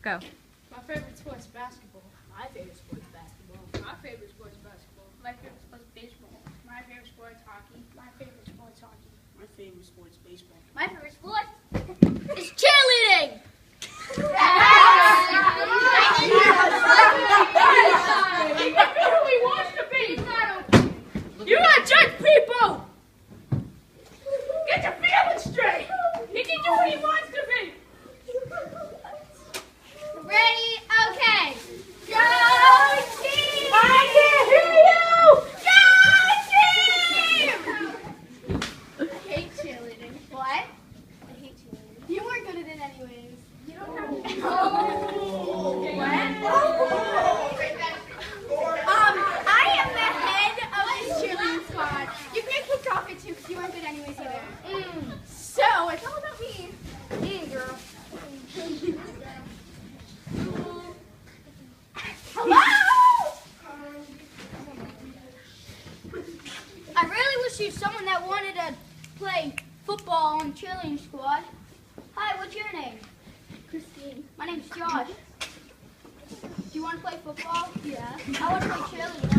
Go. My favorite sport is basketball. My favorite sport is basketball. My favorite sport is basketball. My favorite sport is baseball. My favorite sport is hockey. My favorite sport is hockey. My favorite sport is baseball. My favorite sport is cheerleading. Who he wants to be. You gotta judge people. Get your feelings straight. He can do what he wants to be. Ready? Okay. Go team! I can't hear you. Go team! I hate cheerleading. What? I hate cheerleading. You weren't good at it anyways. You don't have to. I am the head of this cheerleading squad. You can get kicked off it too because you weren't good anyways either. So, it's all about me. Girl. Hello! I really wish you someone that wanted to play football on the cheerleading squad. Hi, what's your name? Christine. My name's Josh. Do you want to play football? Yeah. I want to play cheerleading.